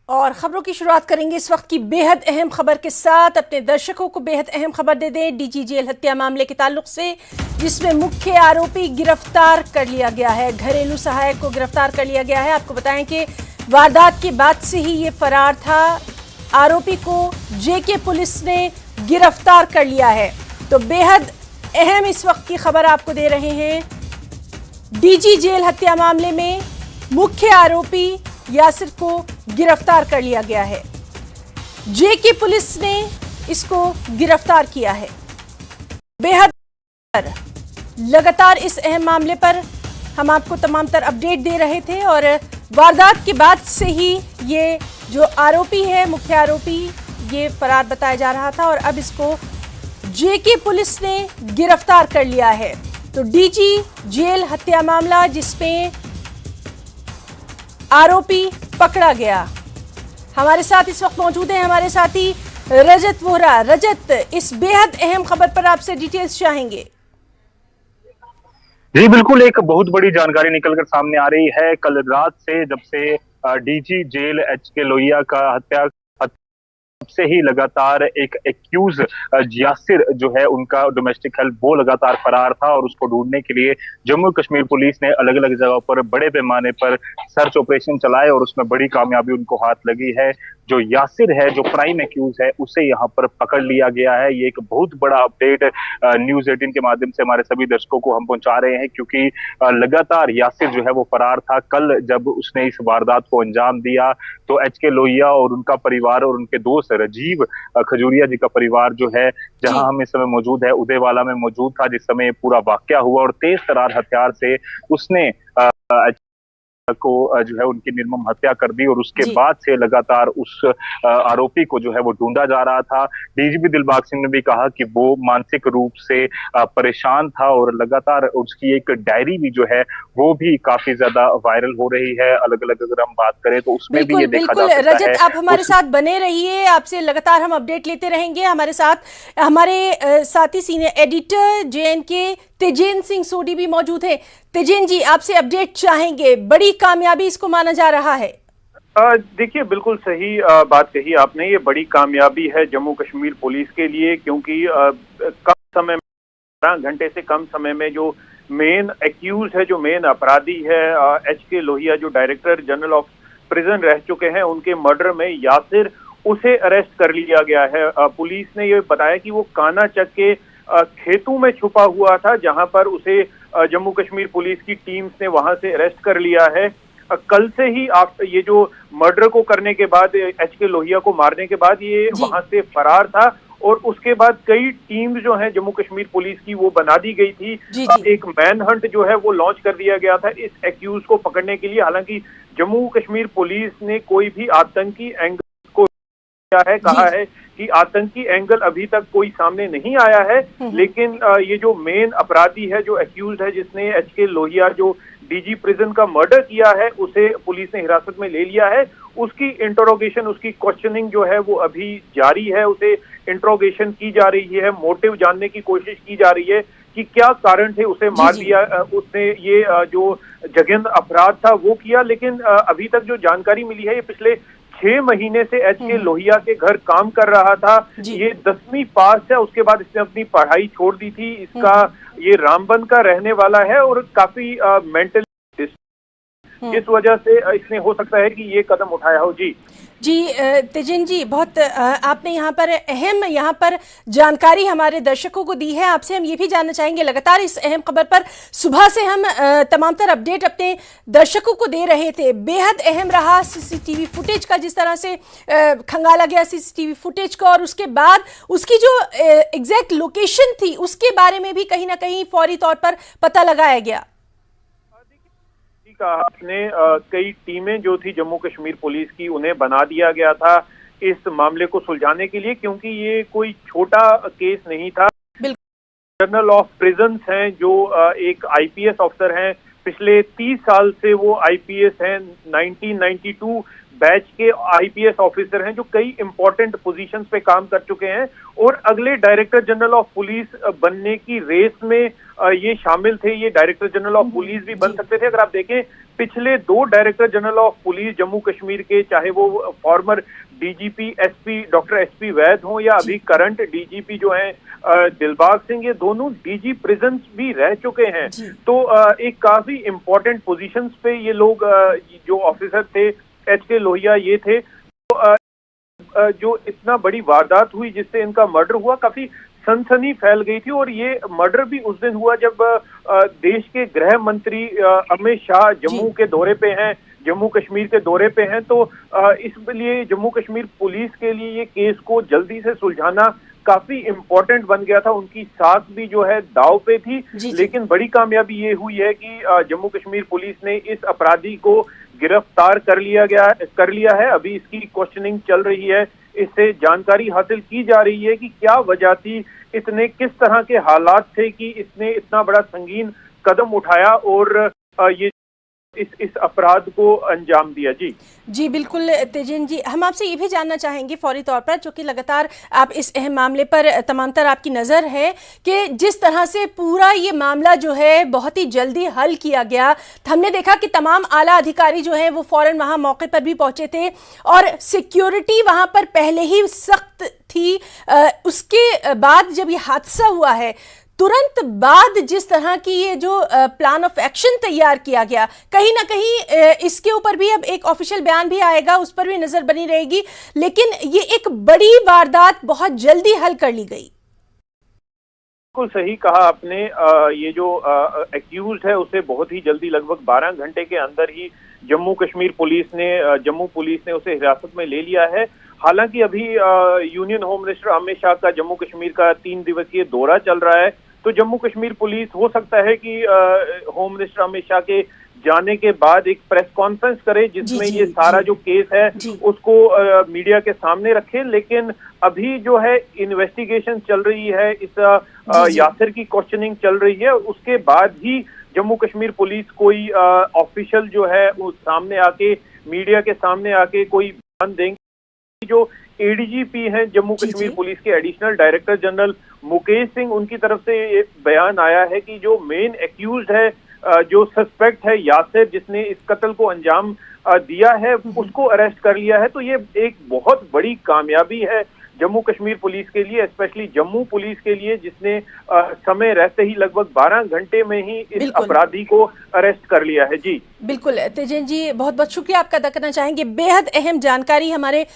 और खबरों की शुरुआत करेंगे इस वक्त की बेहद अहम खबर के साथ। अपने दर्शकों को बेहद अहम खबर दे दें डीजी जेल हत्या मामले के ताल्लुक से, जिसमें मुख्य आरोपी गिरफ्तार कर लिया गया है। घरेलू सहायक को गिरफ्तार कर लिया गया है। आपको बताएं कि वारदात के बाद से ही ये फरार था। आरोपी को जेके पुलिस ने गिरफ्तार कर लिया है। तो बेहद अहम इस वक्त की खबर आपको दे रहे हैं। डीजी जेल हत्या मामले में मुख्य आरोपी यासिर को गिरफ्तार कर लिया गया है। जेके पुलिस ने इसको गिरफ्तार किया है। बेहद लगातार इस अहम मामले पर हम आपको तमाम तर अपडेट दे रहे थे और वारदात के बाद से ही ये जो आरोपी है, मुख्य आरोपी, ये फरार बताया जा रहा था और अब इसको जेके पुलिस ने गिरफ्तार कर लिया है। तो डीजी जेल हत्या मामला जिसमें आरोपी पकड़ा गया। हमारे साथ इस वक्त मौजूद है हमारे साथी रजत वोहरा। रजत, इस बेहद अहम खबर पर आपसे डिटेल्स चाहेंगे। जी बिल्कुल, एक बहुत बड़ी जानकारी निकलकर सामने आ रही है। कल रात से जब से डीजी जेल एचके लोहिया का हत्या से ही लगातार एक एक्यूज यासिर जो है उनका डोमेस्टिक हेल्प, वो लगातार फरार था और उसको ढूंढने के लिए जम्मू कश्मीर पुलिस ने अलग अलग जगहों पर बड़े पैमाने पर सर्च ऑपरेशन चलाए और उसमें बड़ी कामयाबी उनको हाथ लगी है। जो यासिर है, जो प्राइम एक्यूज है, उसे यहाँ पर पकड़ लिया गया है। ये एक बहुत बड़ा अपडेट न्यूज़ 18 के माध्यम से हमारे सभी दर्शकों को हम पहुंचा रहे हैं, क्योंकि लगातार यासिर जो है वो फरार था। कल जब उसने इस वारदात को अंजाम दिया तो एचके लोहिया और उनका परिवार और उनके दोस्त राजीव खजूरिया जी का परिवार जो है, जहां हम इस समय मौजूद है, उदयवाला में मौजूद था जिस समय पूरा वाकया हुआ और तेज तरार हथियार से उसने को जो है उनकी निर्मम हत्या कर दी और उसके बाद से लगातार उस आरोपी को जो है वो ढूंढा जा रहा था। डीजीपी दिलबाग सिंह ने भी कहा कि वो मानसिक रूप से परेशान था और लगातार उसकी एक डायरी भी जो है वो भी काफी ज्यादा वायरल हो रही है। अलग अलग अगर हम बात करें तो उसमें भी ये देखा जा सकता रजत, आप हमारे साथ बने रहिए, आपसे लगातार हम अपडेट लेते रहेंगे। हमारे साथ हमारे साथी सीनियर एडिटर जेएनके तेजेन सिंह सोडी भी मौजूद है। तेजेन जी, आपसे अपडेट चाहेंगे। बड़ी कामयाबी इसको माना जा रहा है। देखिए, बिल्कुल सही बात कही आपने। ये बड़ी कामयाबी है जम्मू कश्मीर पुलिस के लिए, क्योंकि कम समय में, 12 घंटे से कम समय में, जो मेन एक्यूज है, जो मेन अपराधी है, एचके लोहिया, जो डायरेक्टर जनरल ऑफ प्रिजन रह चुके हैं, उनके मर्डर में यासिर, उसे अरेस्ट कर लिया गया है। पुलिस ने ये बताया कि वो कानाचक के खेतों में छुपा हुआ था, जहां पर उसे जम्मू कश्मीर पुलिस की टीम्स ने वहां से अरेस्ट कर लिया है। कल से ही ये जो मर्डर को करने के बाद, एचके लोहिया को मारने के बाद, ये वहां से फरार था और उसके बाद कई टीम्स जो हैं जम्मू कश्मीर पुलिस की वो बना दी गई थी। एक मैन हंट जो है वो लॉन्च कर दिया गया था इस एक्यूज को पकड़ने के लिए। हालांकि जम्मू कश्मीर पुलिस ने कोई भी आतंकी एंगल को कहा है कि आतंकी एंगल अभी तक कोई सामने नहीं आया है, लेकिन ये जो मेन अपराधी है, जो एक्यूज है, जिसने एचके लोहिया, जो डीजी प्रिजन का मर्डर किया है, उसे पुलिस ने हिरासत में ले लिया है। उसकी इंटरोगेशन, उसकी क्वेश्चनिंग जो है वो अभी जारी है। उसे इंटरोगेशन की जा रही है, मोटिव जानने की कोशिश की जा रही है कि क्या कारण थे उसे मार दिया, उसने ये जो जघन्य अपराध था वो किया। लेकिन अभी तक जो जानकारी मिली है, ये पिछले 6 महीने से एचके लोहिया के घर काम कर रहा था। ये 10वीं पास है, उसके बाद इसने अपनी पढ़ाई छोड़ दी थी। इसका ये रामबन का रहने वाला है और काफी मेंटल, इस वजह से इसने हो सकता है कि ये कदम उठाया हो। जी तेजन जी, बहुत आपने यहाँ पर जानकारी हमारे दर्शकों को दी है। आपसे हम ये भी जानना चाहेंगे, लगातार इस अहम खबर पर सुबह से हम तमाम तर अपडेट अपने दर्शकों को दे रहे थे। बेहद अहम रहा सीसीटीवी फुटेज का, जिस तरह से खंगाला गया सीसीटीवी फुटेज को, और उसके बाद उसकी जो एग्जैक्ट लोकेशन थी उसके बारे में भी कहीं ना कहीं फौरी तौर पर पता लगाया गया। आपने कई टीमें जो थी जम्मू कश्मीर पुलिस की, उन्हें बना दिया गया था इस मामले को सुलझाने के लिए, क्योंकि ये कोई छोटा केस नहीं था। जनरल ऑफ प्रिजन्स हैं, जो एक आईपीएस ऑफिसर हैं, पिछले 30 साल से वो आईपीएस हैं। 1992 बैच के आईपीएस ऑफिसर हैं जो कई इंपॉर्टेंट पोजीशंस पे काम कर चुके हैं और अगले डायरेक्टर जनरल ऑफ पुलिस बनने की रेस में ये शामिल थे। ये डायरेक्टर जनरल ऑफ पुलिस भी बन सकते थे। अगर आप देखें पिछले 2 director general of police Jammu Kashmir के, चाहे वो former DGP SP doctor SP Vaid हों या अभी करंट डीजीपी जो हैं दिलबाग सिंह, ये दोनों डीजी प्रिजन्स भी रह चुके हैं। तो एक काफी इंपॉर्टेंट पोजीशंस पे ये लोग जो ऑफिसर थे, एचके लोहिया ये थे। तो जो इतना बड़ी वारदात हुई जिससे इनका मर्डर हुआ, काफी सनसनी फैल गई थी और ये मर्डर भी उस दिन हुआ जब देश के गृह मंत्री अमित शाह जम्मू के दौरे पे हैं, जम्मू कश्मीर के दौरे पे हैं। तो इसलिए जम्मू कश्मीर पुलिस के लिए ये केस को जल्दी से सुलझाना काफी इम्पोर्टेंट बन गया था। उनकी साख भी जो है दाव पे थी, लेकिन बड़ी कामयाबी ये हुई है कि जम्मू कश्मीर पुलिस ने इस अपराधी को गिरफ्तार कर लिया है। अभी इसकी क्वेश्चनिंग चल रही है, इससे जानकारी हासिल की जा रही है कि क्या वजह थी, इसने किस तरह के हालात थे कि इसने इतना बड़ा संगीन कदम उठाया और ये इस अपराध को अंजाम दिया। जी बिल्कुल तेजिन जी, हम आपसे ये भी जानना चाहेंगे फौरी तौर पर, जो कि लगातार आप इस अहम मामले पर तमामतर आपकी नज़र है कि जिस तरह से पूरा ये मामला जो है बहुत ही जल्दी हल किया गया। हमने देखा कि तमाम आला अधिकारी जो हैं वो फौरन वहाँ मौके पर भी पहुँचे थे और सिक्योरिटी वहाँ पर पहले ही सख्त थी। उसके बाद जब ये हादसा हुआ है, तुरंत बाद जिस तरह की ये जो प्लान ऑफ एक्शन तैयार किया गया, कहीं ना कहीं इसके ऊपर भी अब एक ऑफिशियल बयान भी आएगा, उस पर भी नजर बनी रहेगी। लेकिन ये एक बड़ी वारदात बहुत जल्दी हल कर ली गई। बिल्कुल सही कहा आपने। ये जो एक्यूज्ड है उसे बहुत ही जल्दी, लगभग 12 घंटे के अंदर ही जम्मू पुलिस ने उसे हिरासत में ले लिया है। हालांकि अभी union home minister Amit Shah का जम्मू कश्मीर का 3 दिवसीय दौरा चल रहा है। तो जम्मू कश्मीर पुलिस हो सकता है कि होम मिनिस्टर अमित शाह के जाने के बाद एक प्रेस कॉन्फ्रेंस करे जिसमें ये सारा जो केस है उसको मीडिया के सामने रखे। लेकिन अभी जो है इन्वेस्टिगेशन चल रही है, इस यासिर की क्वेश्चनिंग चल रही है, उसके बाद ही जम्मू कश्मीर पुलिस कोई ऑफिशियल जो है वो सामने आके, मीडिया के सामने आके कोई बयान देंगे। जो एडीजीपी हैं जम्मू कश्मीर पुलिस के additional director general Mukesh Singh, उनकी तरफ से एक बयान आया है कि जो मेन एक्यूज्ड है, जो सस्पेक्ट है यासिर, जिसने इस कत्ल को अंजाम दिया है, उसको अरेस्ट कर लिया है। तो ये एक बहुत बड़ी कामयाबी है जम्मू कश्मीर पुलिस के लिए, स्पेशली जम्मू पुलिस के लिए, जिसने समय रहते ही लगभग 12 घंटे में ही इस अपराधी को अरेस्ट कर लिया है। जी बिल्कुल तेजन जी, बहुत बहुत शुक्रिया आपका अदा करना चाहेंगे। बेहद अहम जानकारी हमारे